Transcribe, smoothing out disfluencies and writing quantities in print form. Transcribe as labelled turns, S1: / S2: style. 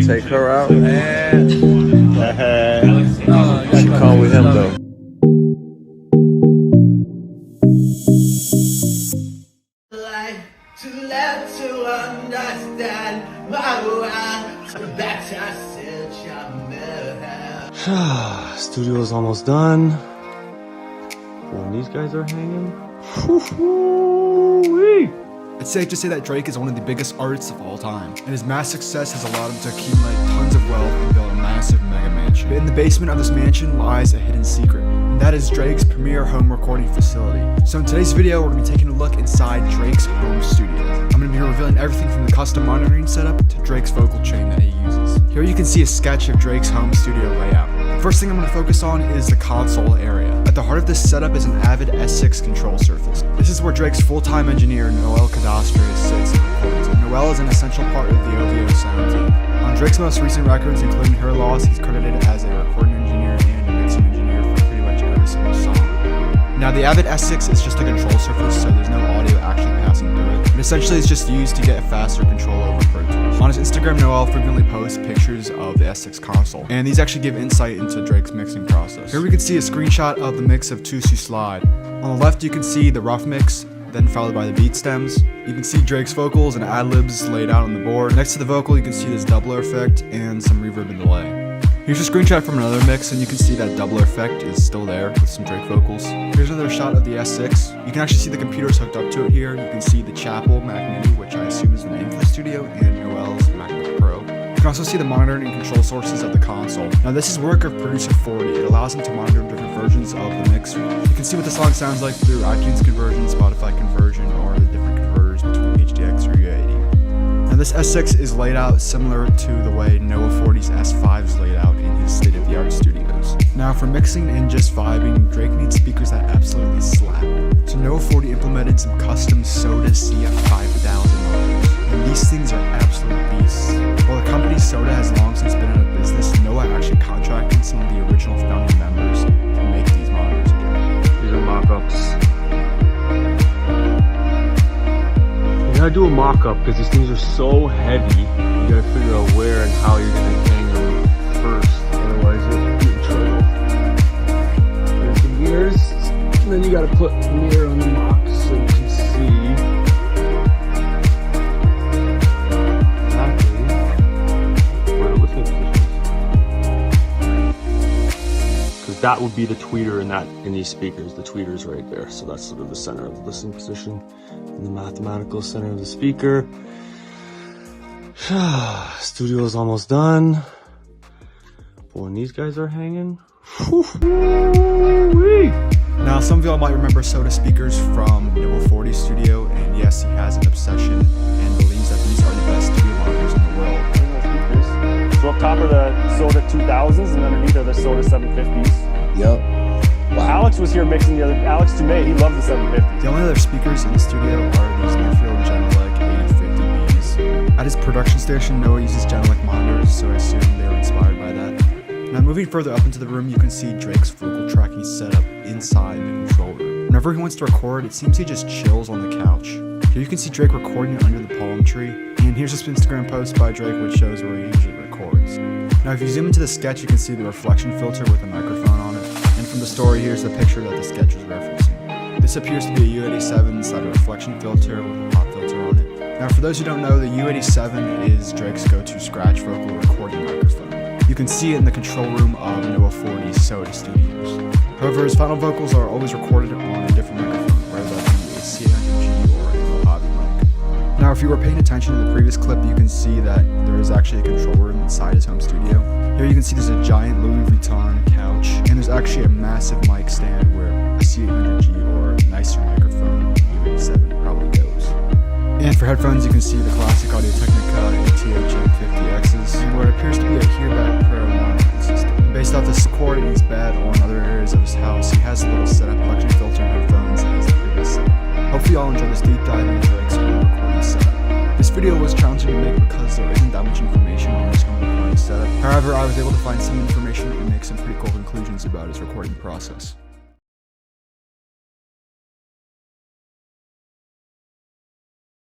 S1: Take her out. She come with him though. Studio's almost done. When these guys are hanging.
S2: It's safe to say that Drake is one of the biggest artists of all time, and his mass success has allowed him to accumulate tons of wealth and build a massive mega mansion. But in the basement of this mansion lies a hidden secret, and that is Drake's premier home recording facility. So in today's video, we're going to be taking a look inside Drake's home studio. I'm going to be revealing everything from the custom monitoring setup to Drake's vocal chain that he uses. Here you can see a sketch of Drake's home studio layout. The first thing I'm going to focus on is the console area. At the heart of this setup is an Avid S6 control surface. This is where Drake's full-time engineer, Noel Cadastre, sits and records. And Noel is an essential part of the OVO sound team. On Drake's most recent records, including Her Loss, he's credited as a recording engineer and a mixing engineer for pretty much every single song. Now the Avid S6 is just a control surface, so there's no audio actually passing through it. But essentially it's just used to get faster control over Pro Tools. On his Instagram, Noel frequently posts pictures of the S6 console, and these actually give insight into Drake's mixing process. Here we can see a screenshot of the mix of Tusi Slide. On the left you can see the rough mix, then followed by the beat stems. You can see Drake's vocals and ad-libs laid out on the board. Next to the vocal you can see this doubler effect and some reverb and delay. Here's a screenshot from another mix, and you can see that doubler effect is still there with some Drake vocals. Here's another shot of the S6. You can actually see the computers hooked up to it here. You can see the Chapel Mac Mini, which I assume is the name for the studio, and Noel's MacBook Pro. You can also see the monitoring and control sources at the console. Now this is work of Producer 40. It allows him to monitor different versions of the mix. You can see what the song sounds like through iTunes conversion, Spotify conversion, or the different converters between HDX or UAD. Now this S6 is laid out similar to the way Noah 40's S5 is laid out in his state-of-the-art studios. Now for mixing and just vibing, Drake needs speakers that absolutely slap. So Noah 40 implemented some custom Soda CF5000 motors, and these things are absolute beasts. While the company Soda has long since been out of business, Noah actually contracted some of the original founding members to make these monitors again.
S1: These are mock-ups. You gotta do a mock-up because these things are so heavy. You gotta figure out where and how you're gonna hang them first. Otherwise you'll be in trouble. There's the mirrors, and then you gotta put the mirror on the mock so you can see. Exactly where the listening position is. Because that would be the tweeter in these speakers. The tweeter's right there. So that's sort of the center of the listening position. In the mathematical center of the speaker. Studio's almost done. But when these guys are hanging.
S2: Now some of y'all might remember Soda speakers from Noah 40's studio, and yes, he has an obsession and believes that these are the best studio monitors in the world.
S3: So up top are the Soda 2000s, and underneath are the Soda 750s.
S1: Yep.
S3: Well, Alex was here mixing the other. Alex Toomey, he loved the 750s.
S2: The only other speakers in the studio are these Nearfield Genelec 8050Bs. At his production station, Noah uses Genelec monitors, so I assume they were inspired by that. Now moving further up into the room, you can see Drake's vocal tracking setup inside the control room. Whenever he wants to record, it seems he just chills on the couch. Here you can see Drake recording under the palm tree, and here's this Instagram post by Drake which shows where he usually records. Now if you zoom into the sketch, you can see the reflection filter with a microphone on it. And from the story, here's the picture that the sketch was referencing. This appears to be a U87 inside a reflection filter with a pop filter on it. Now for those who don't know, the U87 is Drake's go-to scratch vocal recording microphone. You can see it in the control room of Noah 40's Soda Studios. However, his final vocals are always recorded on a different microphone, whether that be a C100G or a Mojave mic. Now if you were paying attention to the previous clip, you can see that there is actually a control room inside his home studio. Here you can see there's a giant Louis Vuitton couch, and there's actually a massive mic stand where a C800G or a nicer microphone, U87, probably goes. And for headphones, you can see the classic Audio-Technica ATH-M50Xs, and what appears to be a Hearback Pro monitoring system. And based off this cord in his bed or in other areas of his house, he has a little setup collection filter and headphones as the previous setup. Hopefully you all enjoyed this deep dive into Drake's home recording setup. This video was challenging to make because there isn't that much information on his home recording setup. However, I was able to find some information and make some pretty cool conclusions about his recording process.